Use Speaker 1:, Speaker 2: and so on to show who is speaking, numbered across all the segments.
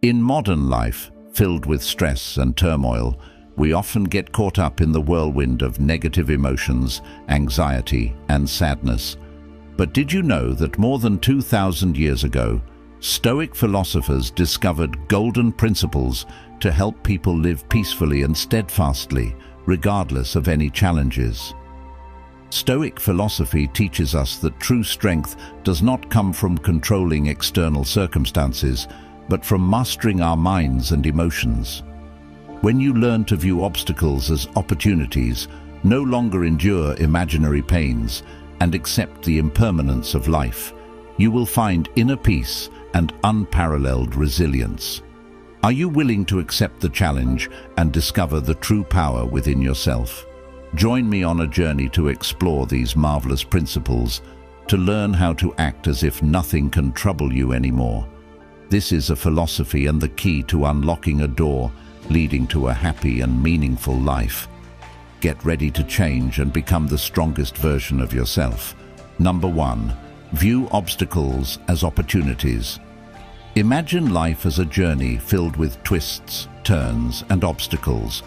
Speaker 1: In modern life, filled with stress and turmoil, we often get caught up in the whirlwind of negative emotions, anxiety, and sadness. But did you know that more than 2,000 years ago, Stoic philosophers discovered golden principles to help people live peacefully and steadfastly, regardless of any challenges? Stoic philosophy teaches us that true strength does not come from controlling external circumstances, but from mastering our minds and emotions. When you learn to view obstacles as opportunities, no longer endure imaginary pains, and accept the impermanence of life, you will find inner peace and unparalleled resilience. Are you willing to accept the challenge and discover the true power within yourself? Join me on a journey to explore these marvelous principles, to learn how to act as if nothing can trouble you anymore. This is a philosophy and the key to unlocking a door leading to a happy and meaningful life. Get ready to change and become the strongest version of yourself. Number 1. View obstacles as opportunities. Imagine life as a journey filled with twists, turns, and obstacles.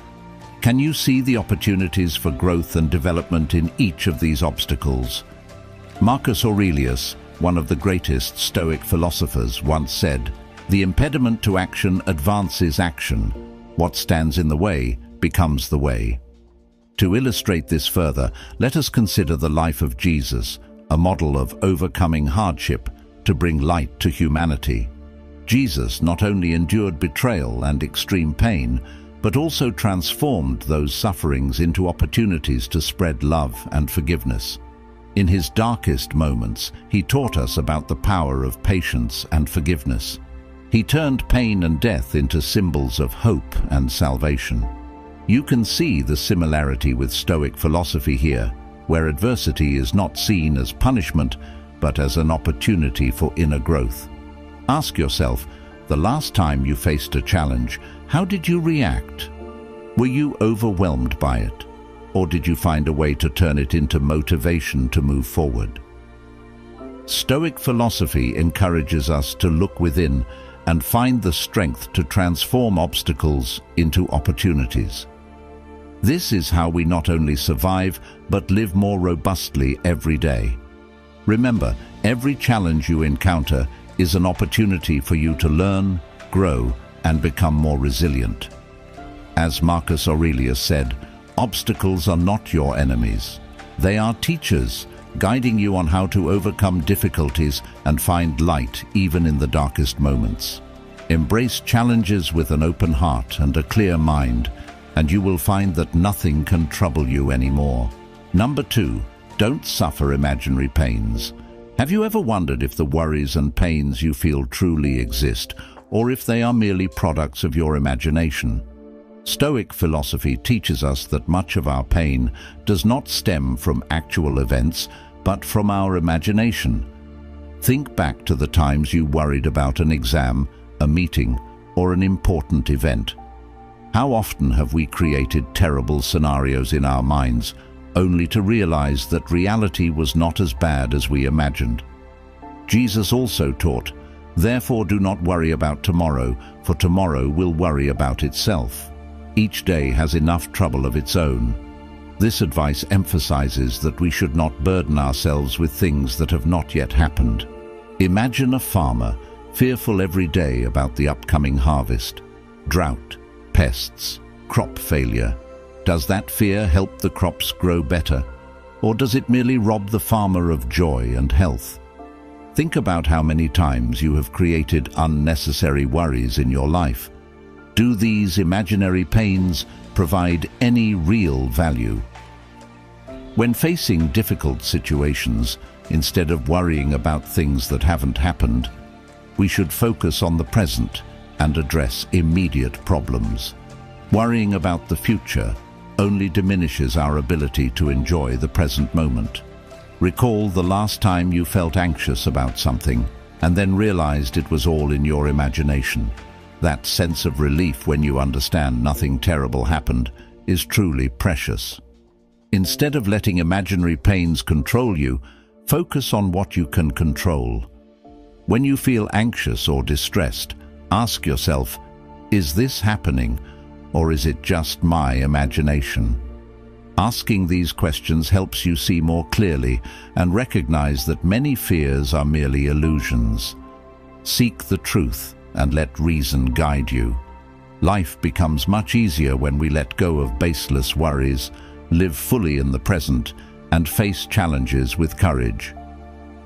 Speaker 1: Can you see the opportunities for growth and development in each of these obstacles? Marcus Aurelius, one of the greatest Stoic philosophers, once said, "The impediment to action advances action. What stands in the way becomes the way." To illustrate this further, let us consider the life of Jesus, a model of overcoming hardship to bring light to humanity. Jesus not only endured betrayal and extreme pain, but also transformed those sufferings into opportunities to spread love and forgiveness. In his darkest moments, he taught us about the power of patience and forgiveness. He turned pain and death into symbols of hope and salvation. You can see the similarity with Stoic philosophy here, where adversity is not seen as punishment, but as an opportunity for inner growth. Ask yourself, the last time you faced a challenge, how did you react? Were you overwhelmed by it? Or did you find a way to turn it into motivation to move forward? Stoic philosophy encourages us to look within and find the strength to transform obstacles into opportunities. This is how we not only survive, but live more robustly every day. Remember, every challenge you encounter is an opportunity for you to learn, grow, and become more resilient. As Marcus Aurelius said, obstacles are not your enemies. They are teachers, guiding you on how to overcome difficulties and find light even in the darkest moments. Embrace challenges with an open heart and a clear mind, and you will find that nothing can trouble you anymore. Number 2, don't suffer imaginary pains. Have you ever wondered if the worries and pains you feel truly exist, or if they are merely products of your imagination? Stoic philosophy teaches us that much of our pain does not stem from actual events, but from our imagination. Think back to the times you worried about an exam, a meeting, or an important event. How often have we created terrible scenarios in our minds, only to realize that reality was not as bad as we imagined? Jesus also taught, "Therefore do not worry about tomorrow, for tomorrow will worry about itself. Each day has enough trouble of its own." This advice emphasizes that we should not burden ourselves with things that have not yet happened. Imagine a farmer, fearful every day about the upcoming harvest. Drought, pests, crop failure. Does that fear help the crops grow better? Or does it merely rob the farmer of joy and health? Think about how many times you have created unnecessary worries in your life. Do these imaginary pains provide any real value? When facing difficult situations, instead of worrying about things that haven't happened, we should focus on the present and address immediate problems. Worrying about the future only diminishes our ability to enjoy the present moment. Recall the last time you felt anxious about something and then realized it was all in your imagination. That sense of relief when you understand nothing terrible happened is truly precious. Instead of letting imaginary pains control you, focus on what you can control. When you feel anxious or distressed, Ask yourself, is this happening, or is it just my imagination? Asking these questions helps you see more clearly and recognize that many fears are merely illusions. Seek the truth and let reason guide you. Life becomes much easier when we let go of baseless worries, live fully in the present, and face challenges with courage.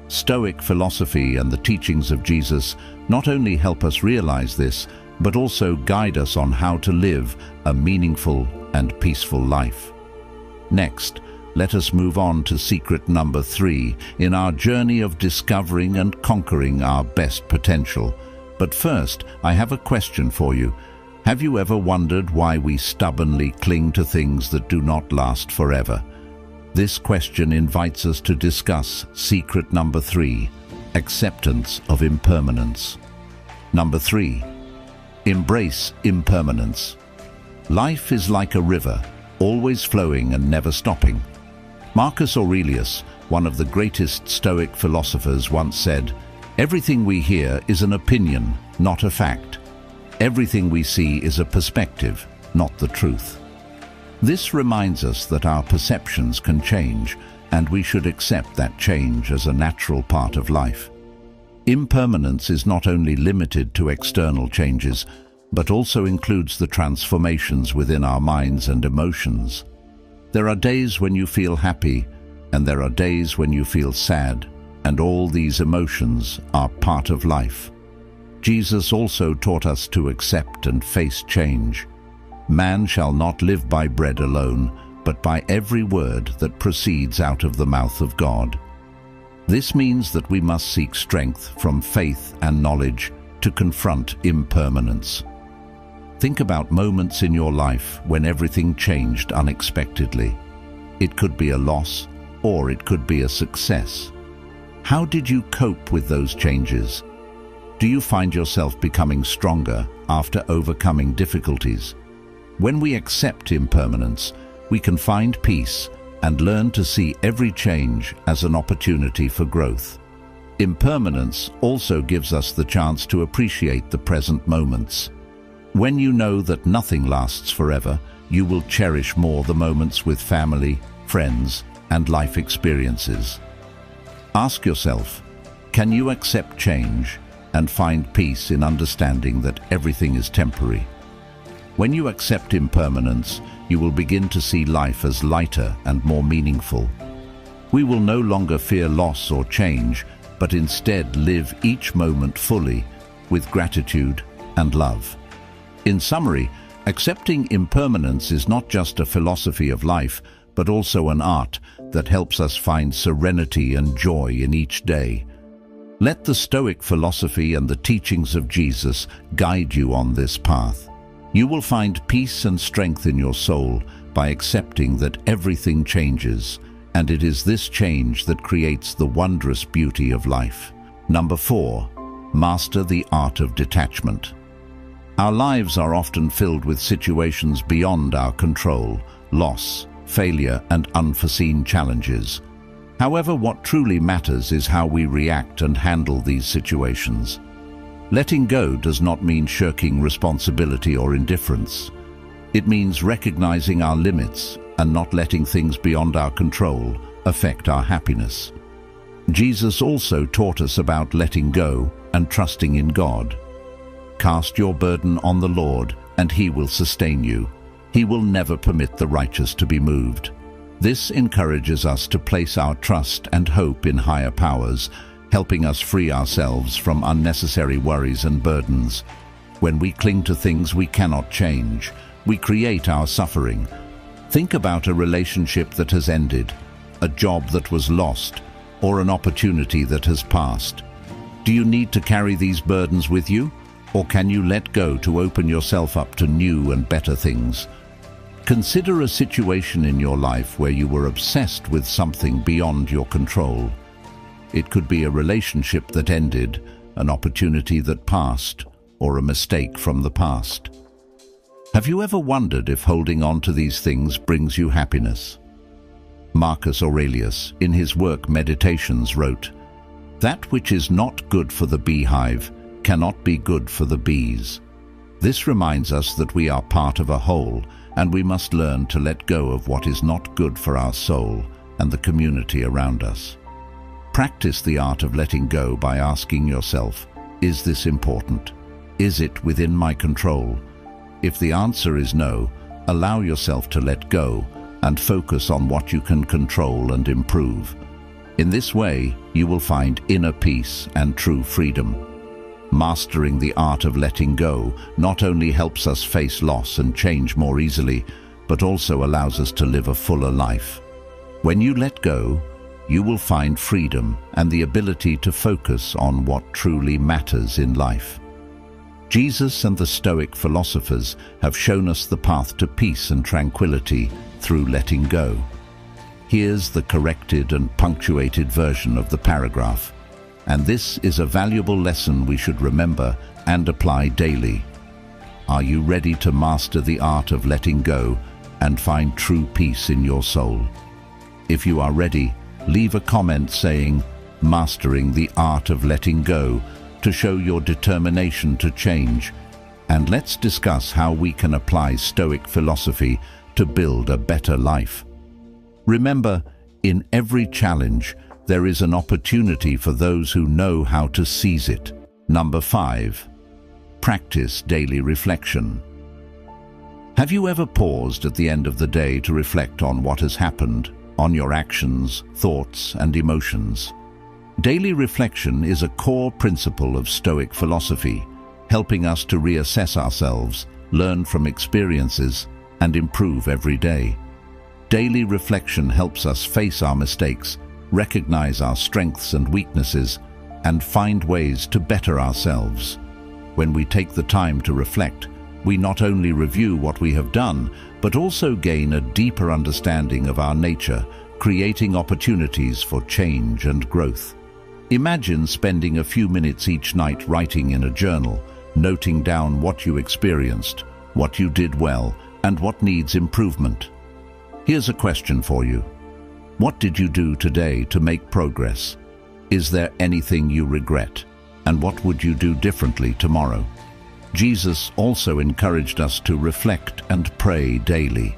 Speaker 1: Stoic philosophy and the teachings of Jesus not only help us realize this, but also guide us on how to live a meaningful and peaceful life. Next, let us move on to secret number 3 in our journey of discovering and conquering our best potential. But first, I have a question for you. Have you ever wondered why we stubbornly cling to things that do not last forever? This question invites us to discuss secret number 3, acceptance of impermanence. Number 3, embrace impermanence. Life is like a river, always flowing and never stopping. Marcus Aurelius, one of the greatest Stoic philosophers, once said, "Everything we hear is an opinion, not a fact. Everything we see is a perspective, not the truth." This reminds us that our perceptions can change, and we should accept that change as a natural part of life. Impermanence is not only limited to external changes, but also includes the transformations within our minds and emotions. There are days when you feel happy, and there are days when you feel sad, and all these emotions are part of life. Jesus also taught us to accept and face change. Man shall not live by bread alone, but by every word that proceeds out of the mouth of God. This means that we must seek strength from faith and knowledge to confront impermanence. Think about moments in your life when everything changed unexpectedly. It could be a loss, or it could be a success. How did you cope with those changes? Do you find yourself becoming stronger after overcoming difficulties? When we accept impermanence, we can find peace and learn to see every change as an opportunity for growth. Impermanence also gives us the chance to appreciate the present moments. When you know that nothing lasts forever, you will cherish more the moments with family, friends, and life experiences. Ask yourself, can you accept change and find peace in understanding that everything is temporary? When you accept impermanence, you will begin to see life as lighter and more meaningful. We will no longer fear loss or change, but instead live each moment fully with gratitude and love. In summary, accepting impermanence is not just a philosophy of life, but also an art that helps us find serenity and joy in each day. Let the Stoic philosophy and the teachings of Jesus guide you on this path. You will find peace and strength in your soul by accepting that everything changes, and it is this change that creates the wondrous beauty of life. Number 4, master the art of detachment. Our lives are often filled with situations beyond our control, loss, failure, and unforeseen challenges. However, what truly matters is how we react and handle these situations. Letting go does not mean shirking responsibility or indifference. It means recognizing our limits and not letting things beyond our control affect our happiness. Jesus also taught us about letting go and trusting in God. Cast your burden on the Lord, and He will sustain you. He will never permit the righteous to be moved. This encourages us to place our trust and hope in higher powers, helping us free ourselves from unnecessary worries and burdens. When we cling to things we cannot change, we create our suffering. Think about a relationship that has ended, a job that was lost, or an opportunity that has passed. Do you need to carry these burdens with you? Or can you let go to open yourself up to new and better things? Consider a situation in your life where you were obsessed with something beyond your control. It could be a relationship that ended, an opportunity that passed, or a mistake from the past. Have you ever wondered if holding on to these things brings you happiness? Marcus Aurelius, in his work Meditations, wrote, "That which is not good for the beehive cannot be good for the bees. This reminds us that we are part of a whole, and we must learn to let go of what is not good for our soul and the community around us. Practice the art of letting go by asking yourself, is this important? Is it within my control? If the answer is no, allow yourself to let go and focus on what you can control and improve. In this way, you will find inner peace and true freedom. Mastering the art of letting go not only helps us face loss and change more easily, but also allows us to live a fuller life. When you let go, you will find freedom and the ability to focus on what truly matters in life. Jesus and the Stoic philosophers have shown us the path to peace and tranquility through letting go. Here's the corrected and punctuated version of the paragraph, and this is a valuable lesson we should remember and apply daily. Are you ready to master the art of letting go and find true peace in your soul? If you are ready, leave a comment saying, "Mastering the art of letting go," to show your determination to change. And let's discuss how we can apply Stoic philosophy to build a better life. Remember, in every challenge, there is an opportunity for those who know how to seize it. Number 5. Practice daily reflection. Have you ever paused at the end of the day to reflect on what has happened, on your actions, thoughts, and emotions? Daily reflection is a core principle of Stoic philosophy, helping us to reassess ourselves, learn from experiences, and improve every day. Daily reflection helps us face our mistakes, recognize our strengths and weaknesses, and find ways to better ourselves. When we take the time to reflect, we not only review what we have done, but also gain a deeper understanding of our nature, creating opportunities for change and growth. Imagine spending a few minutes each night writing in a journal, noting down what you experienced, what you did well, and what needs improvement. Here's a question for you. What did you do today to make progress? Is there anything you regret? And what would you do differently tomorrow? Jesus also encouraged us to reflect and pray daily.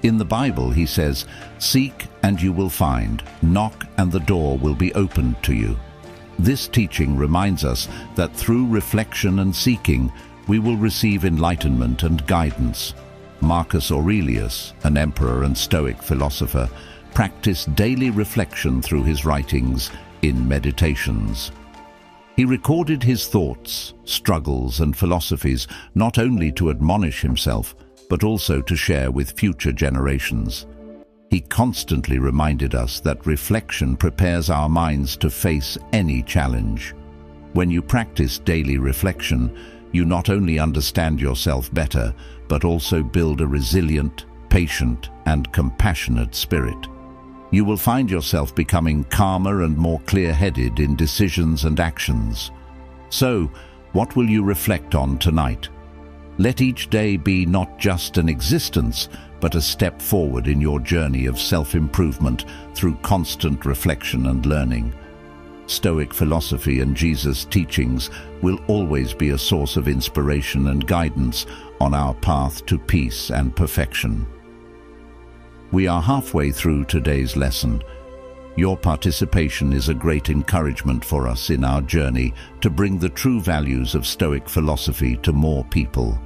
Speaker 1: In the Bible, he says, "Seek and you will find, knock and the door will be opened to you." This teaching reminds us that through reflection and seeking, we will receive enlightenment and guidance. Marcus Aurelius, an emperor and Stoic philosopher, practiced daily reflection through his writings in Meditations. He recorded his thoughts, struggles, and philosophies not only to admonish himself, but also to share with future generations. He constantly reminded us that reflection prepares our minds to face any challenge. When you practice daily reflection, you not only understand yourself better, but also build a resilient, patient, and compassionate spirit. You will find yourself becoming calmer and more clear-headed in decisions and actions. So, what will you reflect on tonight? Let each day be not just an existence, but a step forward in your journey of self-improvement through constant reflection and learning. Stoic philosophy and Jesus' teachings will always be a source of inspiration and guidance on our path to peace and perfection. We are halfway through today's lesson. Your participation is a great encouragement for us in our journey to bring the true values of Stoic philosophy to more people.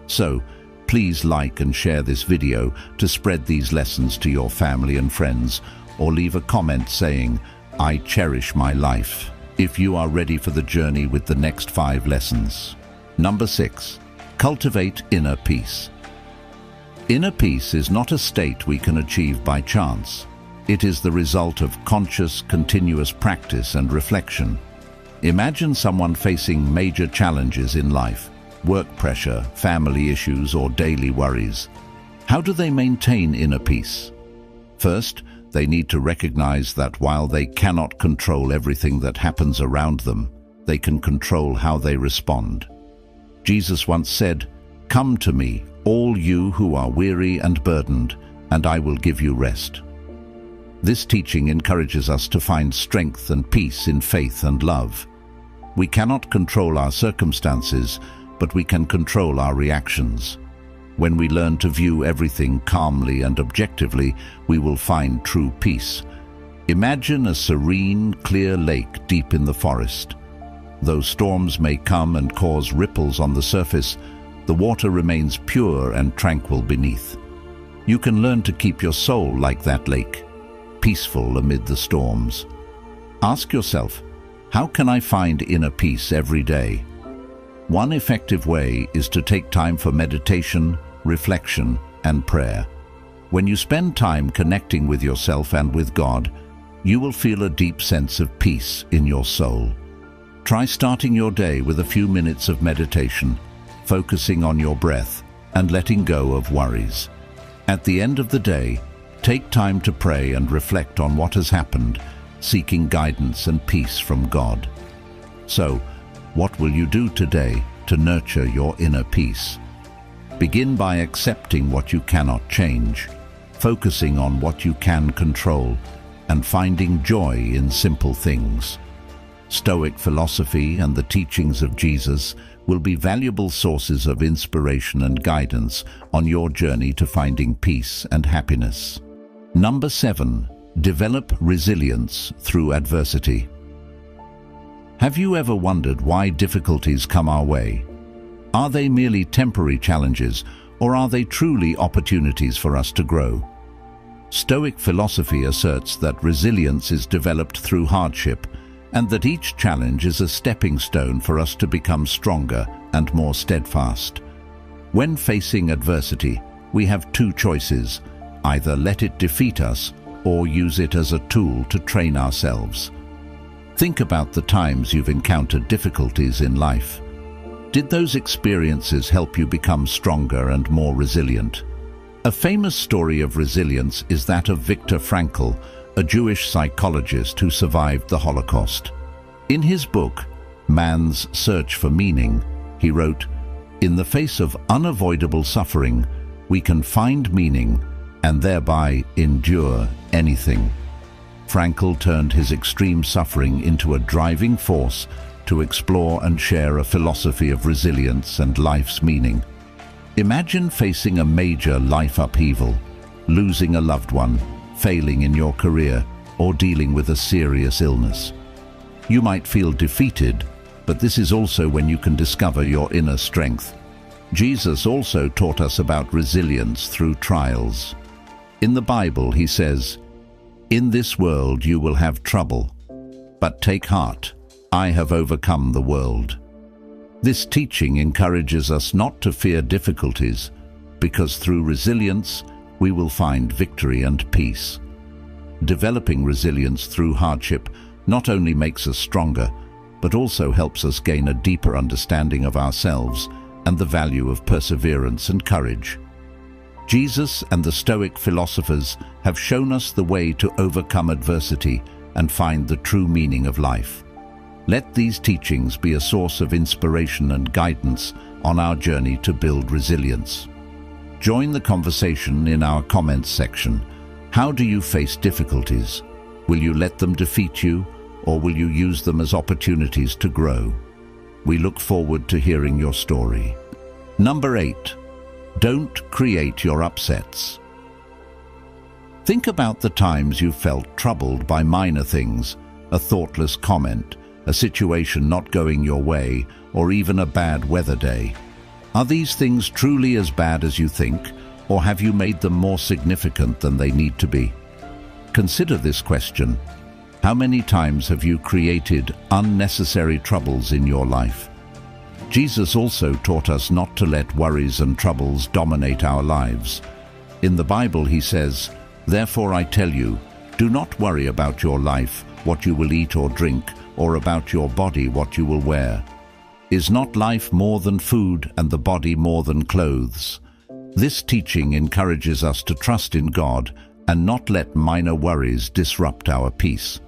Speaker 1: So, please like and share this video to spread these lessons to your family and friends, or leave a comment saying, "I cherish my life," if you are ready for the journey with the next 5 lessons. Number 6. Cultivate inner peace. Inner peace is not a state we can achieve by chance. It is the result of conscious, continuous practice and reflection. Imagine someone facing major challenges in life, work pressure, family issues, or daily worries. How do they maintain inner peace? First, they need to recognize that while they cannot control everything that happens around them, they can control how they respond. Jesus once said, "Come to me, all you who are weary and burdened, and I will give you rest." This teaching encourages us to find strength and peace in faith and love. We cannot control our circumstances, but we can control our reactions. When we learn to view everything calmly and objectively, we will find true peace. Imagine a serene, clear lake deep in the forest. Though storms may come and cause ripples on the surface, the water remains pure and tranquil beneath. You can learn to keep your soul like that lake, peaceful amid the storms. Ask yourself, how can I find inner peace every day? One effective way is to take time for meditation, reflection, and prayer. When you spend time connecting with yourself and with God, you will feel a deep sense of peace in your soul. Try starting your day with a few minutes of meditation, focusing on your breath and letting go of worries. At the end of the day, take time to pray and reflect on what has happened, seeking guidance and peace from God. So, what will you do today to nurture your inner peace? Begin by accepting what you cannot change, focusing on what you can control, and finding joy in simple things. Stoic philosophy and the teachings of Jesus will be valuable sources of inspiration and guidance on your journey to finding peace and happiness. Number 7. Develop resilience through adversity. Have you ever wondered why difficulties come our way? Are they merely temporary challenges, or are they truly opportunities for us to grow? Stoic philosophy asserts that resilience is developed through hardship, and that each challenge is a stepping stone for us to become stronger and more steadfast. When facing adversity, we have two choices: either let it defeat us or use it as a tool to train ourselves. Think about the times you've encountered difficulties in life. Did those experiences help you become stronger and more resilient? A famous story of resilience is that of Viktor Frankl, a Jewish psychologist who survived the Holocaust. In his book, Man's Search for Meaning, he wrote, "In the face of unavoidable suffering, we can find meaning and thereby endure anything." Frankl turned his extreme suffering into a driving force to explore and share a philosophy of resilience and life's meaning. Imagine facing a major life upheaval, losing a loved one, failing in your career, or dealing with a serious illness. You might feel defeated, but this is also when you can discover your inner strength. Jesus also taught us about resilience through trials. In the Bible, he says, "In this world you will have trouble, but take heart, I have overcome the world." This teaching encourages us not to fear difficulties, because through resilience, we will find victory and peace. Developing resilience through hardship not only makes us stronger, but also helps us gain a deeper understanding of ourselves and the value of perseverance and courage. Jesus and the Stoic philosophers have shown us the way to overcome adversity and find the true meaning of life. Let these teachings be a source of inspiration and guidance on our journey to build resilience. Join the conversation in our comments section. How do you face difficulties? Will you let them defeat you, or will you use them as opportunities to grow? We look forward to hearing your story. Number 8. Don't create your upsets. Think about the times you felt troubled by minor things, a thoughtless comment, a situation not going your way, or even a bad weather day. Are these things truly as bad as you think, or have you made them more significant than they need to be? Consider this question. How many times have you created unnecessary troubles in your life? Jesus also taught us not to let worries and troubles dominate our lives. In the Bible he says, "Therefore I tell you, do not worry about your life, what you will eat or drink, or about your body, what you will wear. Is not life more than food, and the body more than clothes?" This teaching encourages us to trust in God and not let minor worries disrupt our peace.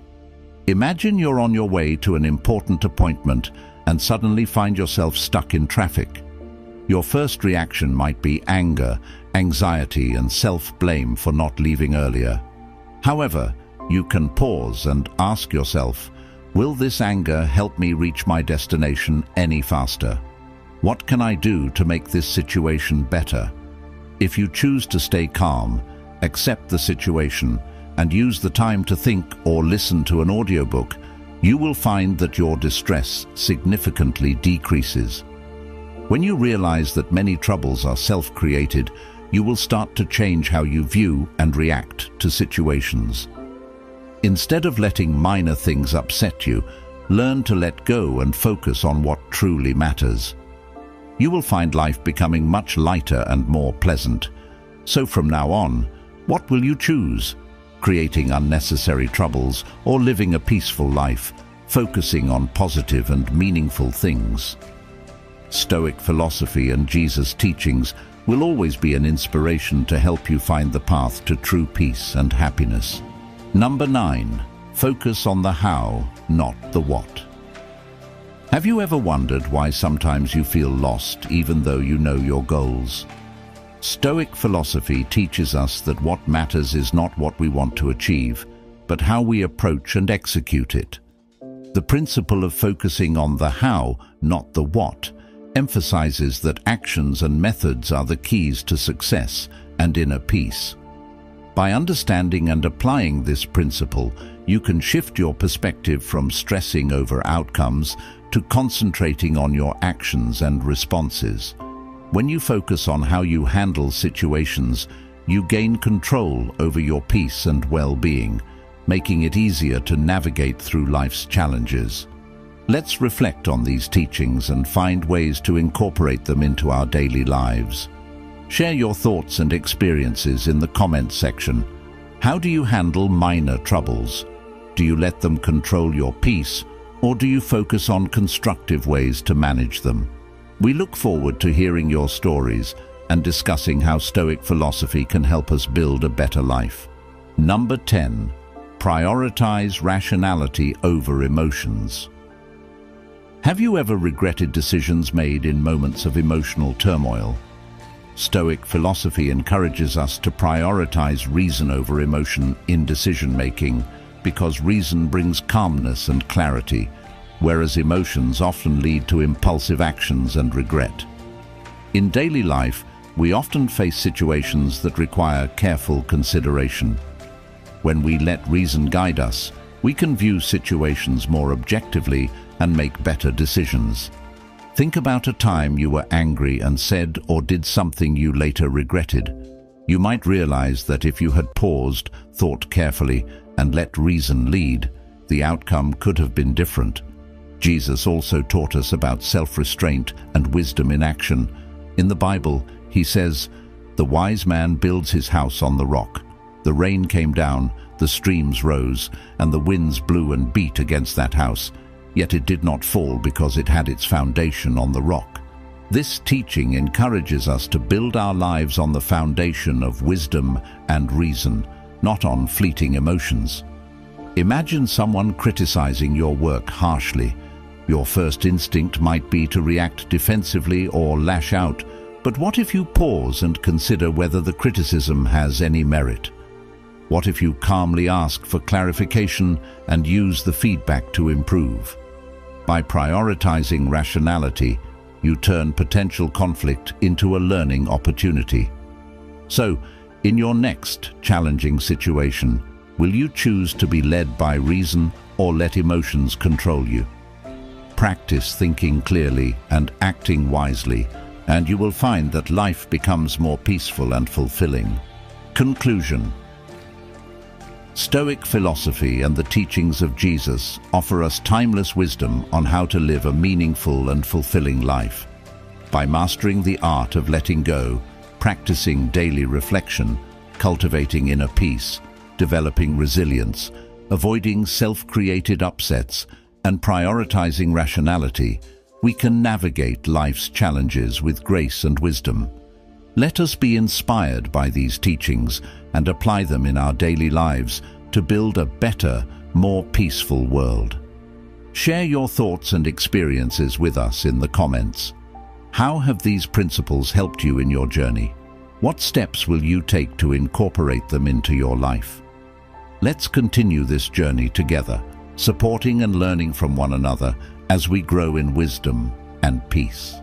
Speaker 1: Imagine you're on your way to an important appointment and suddenly find yourself stuck in traffic. Your first reaction might be anger, anxiety, and self-blame for not leaving earlier. However, you can pause and ask yourself, Will this anger help me reach my destination any faster? What can I do to make this situation better? If you choose to stay calm, accept the situation, and use the time to think or listen to an audiobook, you will find that your distress significantly decreases. When you realize that many troubles are self-created, you will start to change how you view and react to situations. Instead of letting minor things upset you, learn to let go and focus on what truly matters. You will find life becoming much lighter and more pleasant. So from now on, what will you choose? Creating unnecessary troubles or living a peaceful life, focusing on positive and meaningful things? Stoic philosophy and Jesus' teachings will always be an inspiration to help you find the path to true peace and happiness. Number 9. Focus on the how, not the what. Have you ever wondered why sometimes you feel lost even though you know your goals? Stoic philosophy teaches us that what matters is not what we want to achieve, but how we approach and execute it. The principle of focusing on the how, not the what, emphasizes that actions and methods are the keys to success and inner peace. By understanding and applying this principle, you can shift your perspective from stressing over outcomes to concentrating on your actions and responses. When you focus on how you handle situations, you gain control over your peace and well-being, making it easier to navigate through life's challenges. Let's reflect on these teachings and find ways to incorporate them into our daily lives. Share your thoughts and experiences in the comments section. How do you handle minor troubles? Do you let them control your peace, or do you focus on constructive ways to manage them? We look forward to hearing your stories and discussing how Stoic philosophy can help us build a better life. Number 10. Prioritize rationality over emotions. Have you ever regretted decisions made in moments of emotional turmoil? Stoic philosophy encourages us to prioritize reason over emotion in decision-making because reason brings calmness and clarity, whereas emotions often lead to impulsive actions and regret. In daily life, we often face situations that require careful consideration. When we let reason guide us, we can view situations more objectively and make better decisions. Think about a time you were angry and said or did something you later regretted. You might realize that if you had paused, thought carefully, and let reason lead, the outcome could have been different. Jesus also taught us about self-restraint and wisdom in action. In the Bible, he says, "The wise man builds his house on the rock. The rain came down, the streams rose, and the winds blew and beat against that house. Yet it did not fall because it had its foundation on the rock." This teaching encourages us to build our lives on the foundation of wisdom and reason, not on fleeting emotions. Imagine someone criticizing your work harshly. Your first instinct might be to react defensively or lash out, but what if you pause and consider whether the criticism has any merit? What if you calmly ask for clarification and use the feedback to improve? By prioritizing rationality, you turn potential conflict into a learning opportunity. So, in your next challenging situation, will you choose to be led by reason or let emotions control you? Practice thinking clearly and acting wisely, and you will find that life becomes more peaceful and fulfilling. Conclusion. Stoic philosophy and the teachings of Jesus offer us timeless wisdom on how to live a meaningful and fulfilling life. By mastering the art of letting go, practicing daily reflection, cultivating inner peace, developing resilience, avoiding self-created upsets, and prioritizing rationality, we can navigate life's challenges with grace and wisdom. Let us be inspired by these teachings and apply them in our daily lives to build a better, more peaceful world. Share your thoughts and experiences with us in the comments. How have these principles helped you in your journey? What steps will you take to incorporate them into your life? Let's continue this journey together, supporting and learning from one another as we grow in wisdom and peace.